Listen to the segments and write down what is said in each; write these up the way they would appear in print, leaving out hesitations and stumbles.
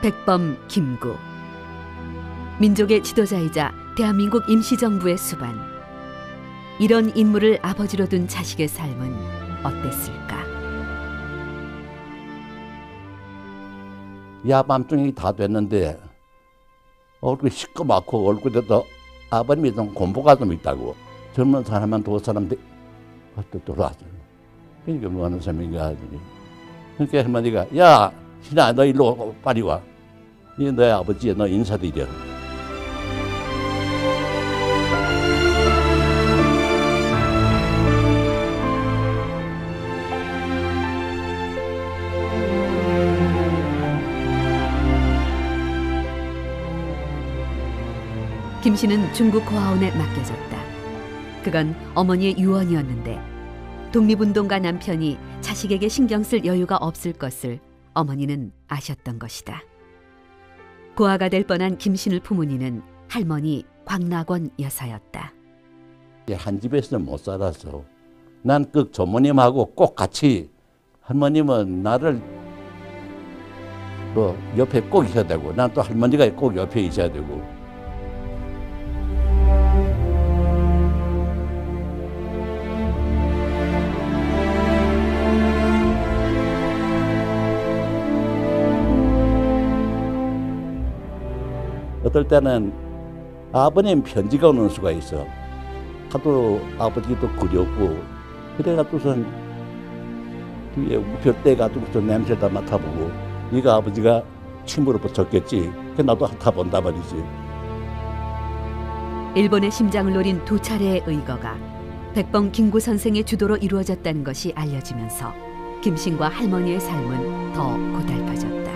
백범 김구, 민족의 지도자이자 대한민국 임시정부의 수반. 이런 인물을 아버지로 둔 자식의 삶은 어땠을까? 야밤중이 다 됐는데 얼굴이 시꺼멓고 얼굴에도 아버님이 좀 공부가 좀 있다고. 젊은 사람만 두 사람들 그때 들어왔어요. 그러니까 뭐 하는 셈인가. 그러니까 할머니가 야 신아 너 일로 빨리 와. 이 너의 아버지야 너 인사드려. 김 씨는 중국 고아원에 맡겨졌다. 그건 어머니의 유언이었는데 독립운동가 남편이 자식에게 신경 쓸 여유가 없을 것을 어머니는 아셨던 것이다. 고아가 될 뻔한 김신을 품은 이는 할머니 광락원 여사였다. 한 집에서 못 살아서 난 그 조모님하고 꼭 같이 할머님은 나를 뭐 옆에 꼭 있어야 되고 난 또 할머니가 꼭 옆에 있어야 되고. 어떨 때는 아버님 편지가 오는 수가 있어. 하도 아버지도 그리웠고 그래가지고선 뒤에 우편대 가지고서 냄새 다 맡아보고 네가 아버지가 침으로 붙였겠지. 그 나도 맡아본다 말이지. 일본의 심장을 노린 두 차례의 의거가 백범 김구 선생의 주도로 이루어졌다는 것이 알려지면서 김신과 할머니의 삶은 더 고달파졌다.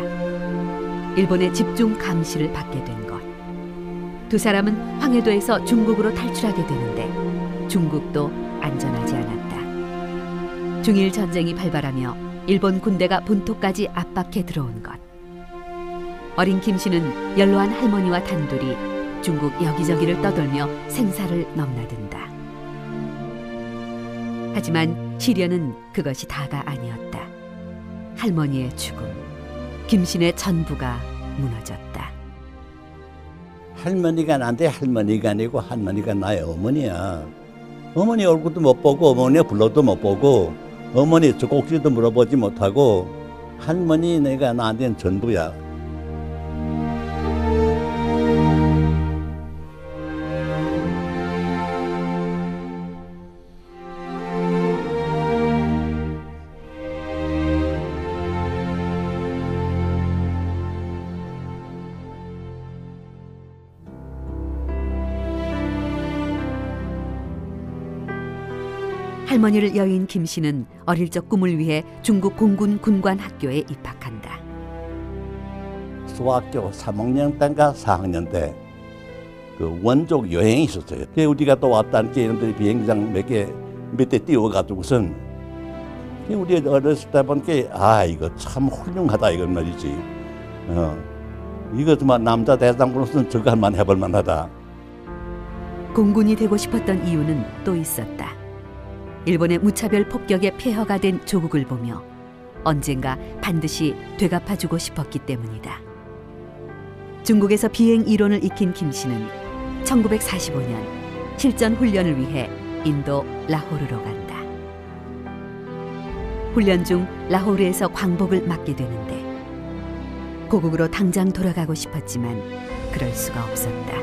일본의 집중 감시를 받게 된 것. 두 사람은 황해도에서 중국으로 탈출하게 되는데 중국도 안전하지 않았다. 중일 전쟁이 발발하며 일본 군대가 본토까지 압박해 들어온 것. 어린 김 씨는 연로한 할머니와 단둘이 중국 여기저기를 떠돌며 생사를 넘나든다. 하지만 시련은 그것이 다가 아니었다. 할머니의 죽음, 김신의 전부가 무너졌다. 할머니가 나한테 할머니가 아니고 할머니가 나의 어머니야. 어머니 얼굴도 못 보고 어머니 불러도 못 보고 어머니 저 꼭지도 물어보지 못하고 할머니 내가 나한테는 전부야. 할머니를 여인 김 씨는 어릴 적 꿈을 위해 중국 공군 군관 학교에 입학한다. 수학교 3학년 때인가 4학년 때 그 원족 여행이 있었어요. 그 우리가 또 왔다는 게 이놈들이 비행장 몇 대 띄워가지고선 우리 어렸을 때 보니까 이거 참 훌륭하다 이건 말이지. 이거 정말 남자 대장으로서는 저거 한번 해볼 만하다. 공군이 되고 싶었던 이유는 또 있었다. 일본의 무차별 폭격에 폐허가 된 조국을 보며 언젠가 반드시 되갚아주고 싶었기 때문이다. 중국에서 비행 이론을 익힌 김 씨는 1945년 실전 훈련을 위해 인도 라호르로 간다. 훈련 중 라호르에서 광복을 맞게 되는데 고국으로 당장 돌아가고 싶었지만 그럴 수가 없었다.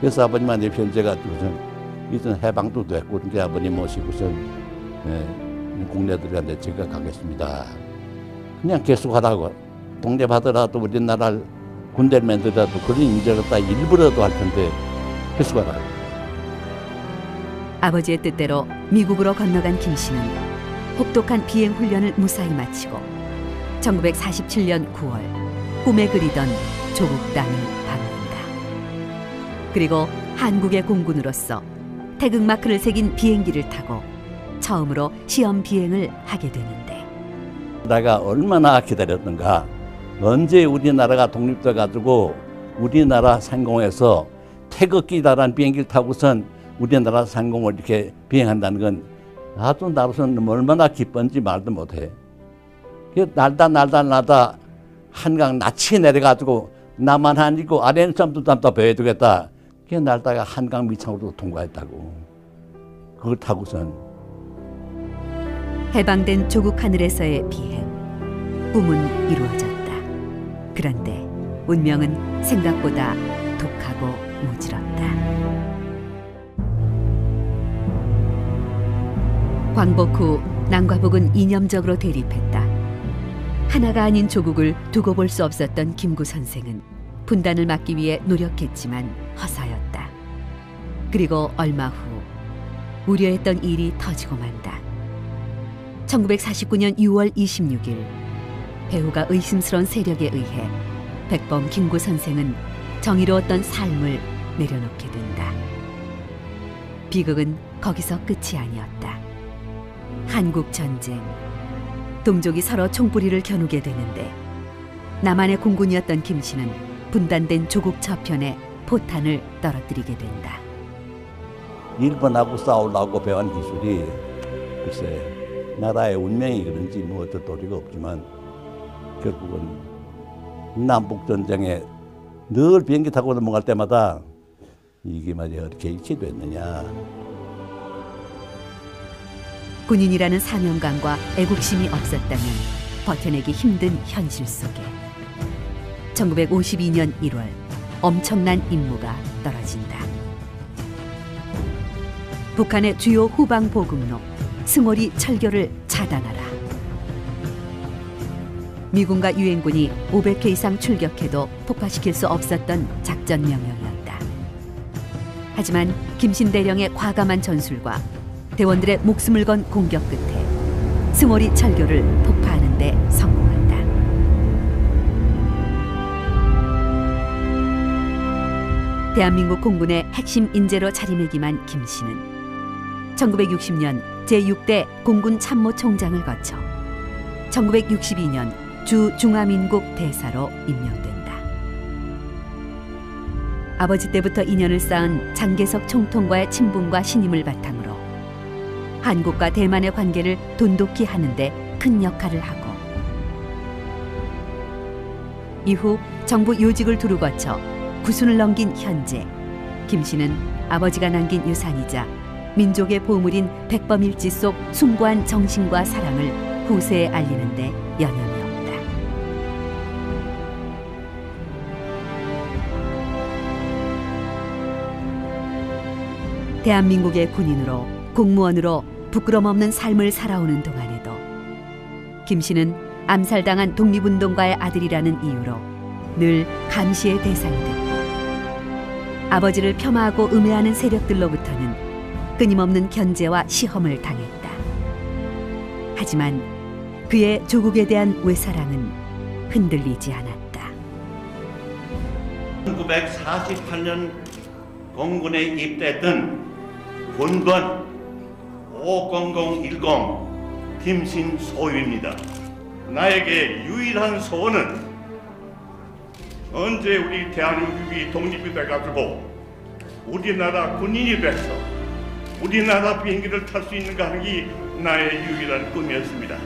그래서 아버님한테 편지가 주고선 이전 해방도 됐고 그러니까 아버님 모시고선 국내들한테 제가 가겠습니다. 그냥 계속하라고. 독립하더라도 우리나라 군대를 만들더라도 그런 인재를 다 일부러도 할 텐데 계속하라고. 아버지의 뜻대로 미국으로 건너간 김 씨는 혹독한 비행 훈련을 무사히 마치고 1947년 9월 꿈에 그리던 조국 땅을 방문한다. 그리고 한국의 공군으로서 태극마크를 새긴 비행기를 타고 처음으로 시험 비행을 하게 되는데, 내가 얼마나 기다렸는가. 언제 우리나라가 독립돼 가지고 우리나라 상공에서 태극기다란 비행기를 타고선 우리나라 상공을 이렇게 비행한다는 건 아주 나로서는 얼마나 기쁜지 말도 못해. 날다 한강 낯이 내려가지고 나만 아니고 아래는 좀 더 배워두겠다. 그게 날다가 한강 밑창으로 통과했다고. 그걸 타고선. 해방된 조국 하늘에서의 비행, 꿈은 이루어졌다. 그런데 운명은 생각보다 독하고 모질었다. 광복 후 남과 북은 이념적으로 대립했다. 하나가 아닌 조국을 두고 볼 수 없었던 김구 선생은 분단을 막기 위해 노력했지만 허사였다. 그리고 얼마 후 우려했던 일이 터지고 만다. 1949년 6월 26일 배후가 의심스러운 세력에 의해 백범 김구 선생은 정의로웠던 삶을 내려놓게 된다. 비극은 거기서 끝이 아니었다. 한국 전쟁, 동족이 서로 총뿌리를 겨누게 되는데 남한의 공군이었던 김씨는 분단된 조국 저편에 포탄을 떨어뜨리게 된다. 일본하고 싸우려고 배운 기술이 글쎄 나라의 운명이 그런지 뭐 어쩔 도리가 없지만 결국은 남북전쟁에 늘 비행기 타고 넘어갈 때마다 이게 말이야 어떻게 이렇게 됐느냐. 군인이라는 사명감과 애국심이 없었다면 버텨내기 힘든 현실 속에 1952년 1월 엄청난 임무가 떨어진다. 북한의 주요 후방 보급로 승오리 철교를 차단하라. 미군과 유엔군이 500회 이상 출격해도 폭파시킬 수 없었던 작전 명령이었다. 하지만 김신대령의 과감한 전술과 대원들의 목숨을 건 공격 끝에 승오리 철교를 폭파하는 데 성공한다. 대한민국 공군의 핵심 인재로 자리매김한 김씨는 1960년 제6대 공군 참모총장을 거쳐 1962년 주 중화민국 대사로 임명된다. 아버지 때부터 인연을 쌓은 장개석 총통과의 친분과 신임을 바탕으로 한국과 대만의 관계를 돈독히 하는데 큰 역할을 하고, 이후 정부 요직을 두루 거쳐 구순을 넘긴 현재 김씨는 아버지가 남긴 유산이자 민족의 보물인 백범일지 속 숭고한 정신과 사랑을 후세에 알리는 데 여념이 없다. 대한민국의 군인으로 공무원으로 부끄럼 없는 삶을 살아오는 동안에도 김씨는 암살당한 독립운동가의 아들이라는 이유로 늘 감시의 대상이 됐고, 아버지를 폄하하고 음해하는 세력들로부터는 끊임없는 견제와 시험을 당했다. 하지만 그의 조국에 대한 외사랑은 흔들리지 않았다. 1948년 공군에 입대했던 본번 50010 김신소유입니다. 나에게 유일한 소원은 언제 우리 대한민국이 독립이 돼가지고 우리나라 군인이 돼서 우리나라 비행기를 탈 수 있는가 하는 게 나의 유일한 꿈이었습니다.